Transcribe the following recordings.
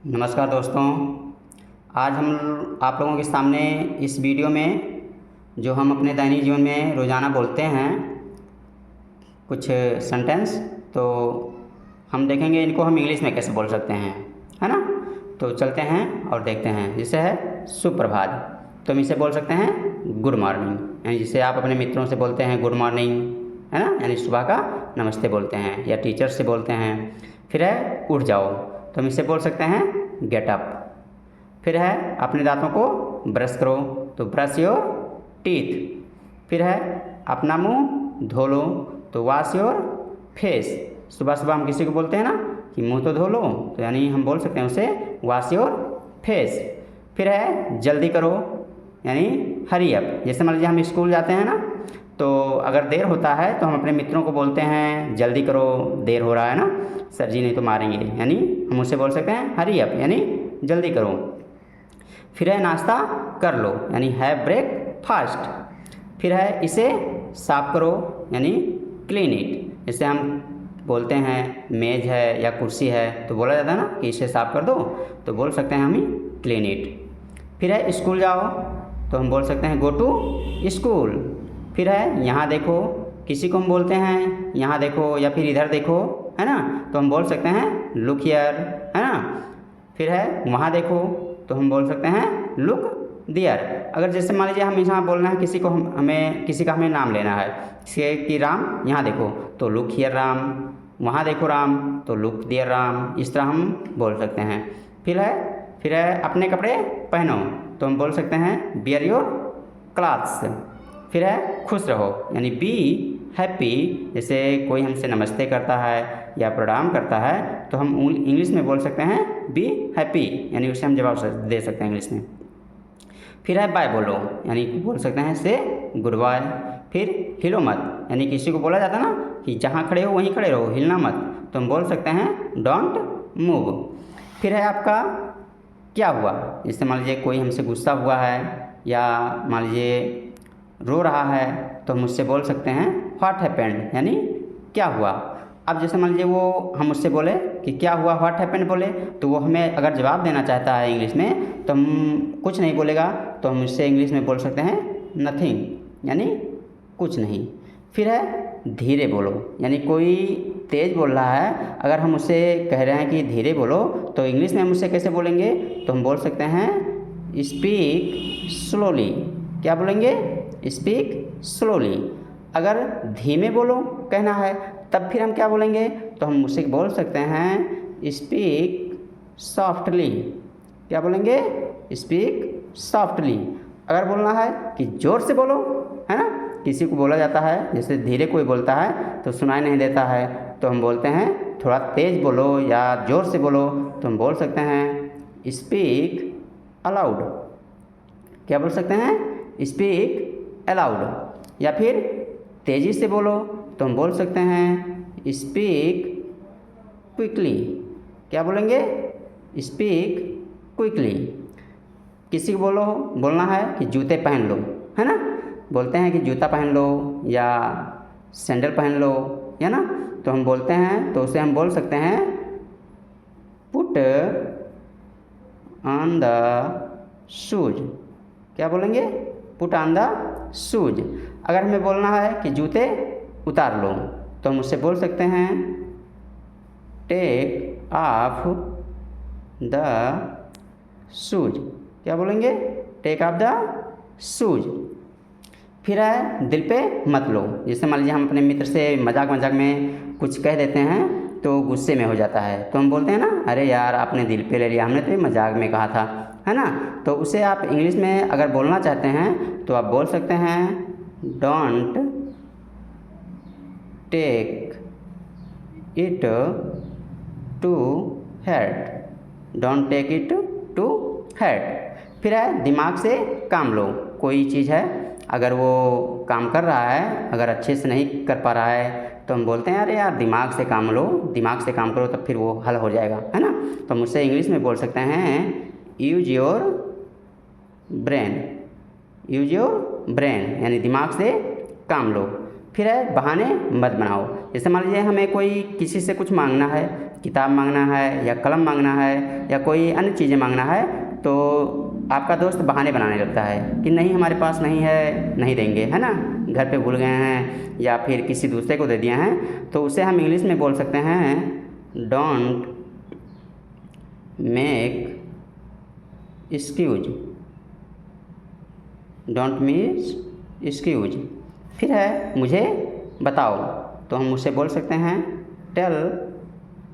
नमस्कार दोस्तों। आज हम आप लोगों के सामने इस वीडियो में जो हम अपने दैनिक जीवन में रोज़ाना बोलते हैं कुछ सेंटेंस, तो हम देखेंगे इनको हम इंग्लिश में कैसे बोल सकते हैं, है ना। तो चलते हैं और देखते हैं। जैसे है सुप्रभात, तो हम इसे बोल सकते हैं गुड मॉर्निंग, यानी जिसे आप अपने मित्रों से बोलते हैं गुड मॉर्निंग, है ना, यानी सुबह का नमस्ते बोलते हैं, या टीचर से बोलते हैं। फिर है उठ जाओ, तो हम इसे बोल सकते हैं गेट अप। फिर है अपने दांतों को ब्रश करो, तो ब्रश योर टीथ। फिर है अपना मुंह धो लो, तो वॉश योर फेस। सुबह सुबह हम किसी को बोलते हैं ना कि मुंह तो धो लो, तो यानी हम बोल सकते हैं उसे वॉश योर फेस। फिर है जल्दी करो, यानी हरी अप। जैसे मान लीजिए हम स्कूल जाते हैं ना, तो अगर देर होता है तो हम अपने मित्रों को बोलते हैं जल्दी करो, देर हो रहा है ना, सर जी नहीं तो मारेंगे, यानी हम उससे बोल सकते हैं हरी अप, यानी जल्दी करो। फिर है नाश्ता कर लो, यानी हैव ब्रेकफास्ट। फिर है इसे साफ करो, यानी क्लीन इट। जैसे हम बोलते हैं मेज है या कुर्सी है, तो बोला जाता है ना कि इसे साफ कर दो, तो बोल सकते हैं हम ही क्लीन इट। फिर है स्कूल जाओ, तो हम बोल सकते हैं गो टू स्कूल। फिर है यहाँ देखो, किसी को हम बोलते हैं यहाँ देखो या फिर इधर देखो, है ना, तो हम बोल सकते हैं लुक हियर, है ना। फिर है वहाँ देखो, तो हम बोल सकते हैं लुक देयर। अगर जैसे मान लीजिए हम यहाँ बोलना है किसी को, किसी का हमें नाम लेना है, जैसे कि राम यहाँ देखो, तो लुक हियर राम। वहाँ देखो राम, तो लुक देयर राम। इस तरह हम बोल सकते हैं। फिर है अपने कपड़े पहनो, तो हम बोल सकते हैं बियर योर क्लॉथ्स। फिर है खुश रहो, यानी बी हैप्पी। जैसे कोई हमसे नमस्ते करता है या प्रणाम करता है, तो हम इंग्लिश में बोल सकते हैं बी हैप्पी, यानी उसे हम जवाब दे सकते हैं इंग्लिश में। फिर है बाय बोलो, यानी बोल सकते हैं से गुड बाय। फिर हिलो मत, यानी किसी को बोला जाता है ना कि जहाँ खड़े हो वहीं खड़े रहो, हिलना मत, तो हम बोल सकते हैं डोंट मूव। फिर है आपका क्या हुआ। जैसे मान लीजिए कोई हमसे गुस्सा हुआ है या मान लीजिए रो रहा है, तो हम उससे बोल सकते हैं व्हाट हैपेंड, यानी क्या हुआ। अब जैसे मान लीजिए वो हम उससे बोले कि क्या हुआ, व्हाट हैपेंड बोले, तो वो हमें अगर जवाब देना चाहता है इंग्लिश में, तो हम कुछ नहीं बोलेगा, तो हम उससे इंग्लिश में बोल सकते हैं नथिंग, यानी कुछ नहीं। फिर है धीरे बोलो, यानी कोई तेज़ बोल रहा है, अगर हम उससे कह रहे हैं कि धीरे बोलो, तो इंग्लिश में हम उससे कैसे बोलेंगे, तो हम बोल सकते हैं स्पीक स्लोली। क्या बोलेंगे, स्पीक स्लोली। अगर धीमे बोलो कहना है, तब फिर हम क्या बोलेंगे, तो हम उसे बोल सकते हैं स्पीक सॉफ्टली। क्या बोलेंगे, स्पीक सॉफ्टली। अगर बोलना है कि ज़ोर से बोलो, है ना, किसी को बोला जाता है जैसे धीरे कोई बोलता है तो सुनाई नहीं देता है, तो हम बोलते हैं थोड़ा तेज़ बोलो या ज़ोर से बोलो, तो हम बोल सकते हैं स्पीक अलाउड। क्या बोल सकते हैं, स्पीक अलाउड। या फिर तेज़ी से बोलो, तो हम बोल सकते हैं स्पीक क्विकली। क्या बोलेंगे, स्पीक क्विकली। किसी को बोलना है कि जूते पहन लो, है ना, बोलते हैं कि जूता पहन लो या सैंडल पहन लो, है ना, तो हम बोलते हैं, तो उसे हम बोल सकते हैं पुट ऑन द शूज। क्या बोलेंगे, पुट ऑन द शूज। अगर हमें बोलना है कि जूते उतार लो, तो हम उससे बोल सकते हैं टेक ऑफ द शूज। क्या बोलेंगे, टेक ऑफ द शूज। फिर है दिल पे मत लो। जैसे मान लीजिए हम अपने मित्र से मजाक में कुछ कह देते हैं, तो गुस्से में हो जाता है, तो हम बोलते हैं ना, अरे यार आपने दिल पे ले लिया, हमने तो ये मजाक में कहा था, है ना। तो उसे आप इंग्लिश में अगर बोलना चाहते हैं, तो आप बोल सकते हैं don't take it to heart. Don't take it to heart. फिर है दिमाग से काम लो। कोई चीज़ है, अगर वो काम कर रहा है, अगर अच्छे से नहीं कर पा रहा है, तो हम बोलते हैं अरे यार दिमाग से काम लो, दिमाग से काम करो, तब फिर वो हल हो जाएगा, है ना। तो हम उससे इंग्लिश में बोल सकते हैं use your brain. Use your brain, यानी दिमाग से काम लो। फिर है बहाने मत बनाओ। जैसे मान लीजिए हमें कोई किसी से कुछ मांगना है, किताब मांगना है या कलम मांगना है या कोई अन्य चीज़ें मांगना है, तो आपका दोस्त बहाने बनाने लगता है कि नहीं हमारे पास नहीं है, नहीं देंगे, है ना, घर पे भूल गए हैं या फिर किसी दूसरे को दे दिए हैं। तो उसे हम इंग्लिश में बोल सकते हैं don't make excuse, don't make excuse. फिर है मुझे बताओ, तो हम उसे बोल सकते हैं टेल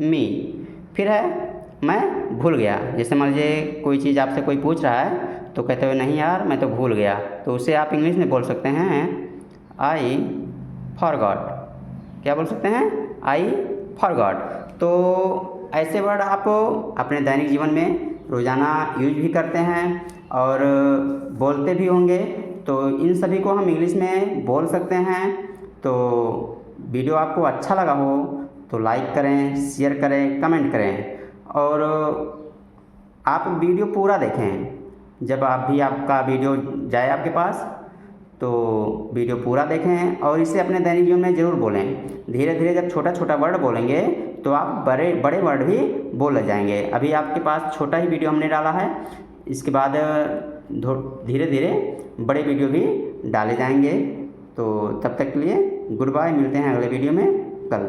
मी। फिर है मैं भूल गया, जैसे मान लीजिए कोई चीज़ आपसे कोई पूछ रहा है तो कहते हो नहीं यार मैं तो भूल गया, तो उसे आप इंग्लिश में बोल सकते हैं आई फॉरगॉट। क्या बोल सकते हैं? I forgot. तो ऐसे वर्ड आप अपने दैनिक जीवन में रोज़ाना यूज भी करते हैं और बोलते भी होंगे, तो इन सभी को हम इंग्लिश में बोल सकते हैं। तो वीडियो आपको अच्छा लगा हो तो लाइक करें, शेयर करें, कमेंट करें और आप वीडियो पूरा देखें। जब आप भी आपका वीडियो जाए आपके पास तो वीडियो पूरा देखें और इसे अपने दैनिक जीवन में ज़रूर बोलें। धीरे धीरे जब छोटा छोटा वर्ड बोलेंगे तो आप बड़े बड़े वर्ड भी बोल जाएंगे। अभी आपके पास छोटा ही वीडियो हमने डाला है, इसके बाद धीरे धीरे बड़े वीडियो भी डाले जाएंगे। तो तब तक के लिए गुड बाय, मिलते हैं अगले वीडियो में कल।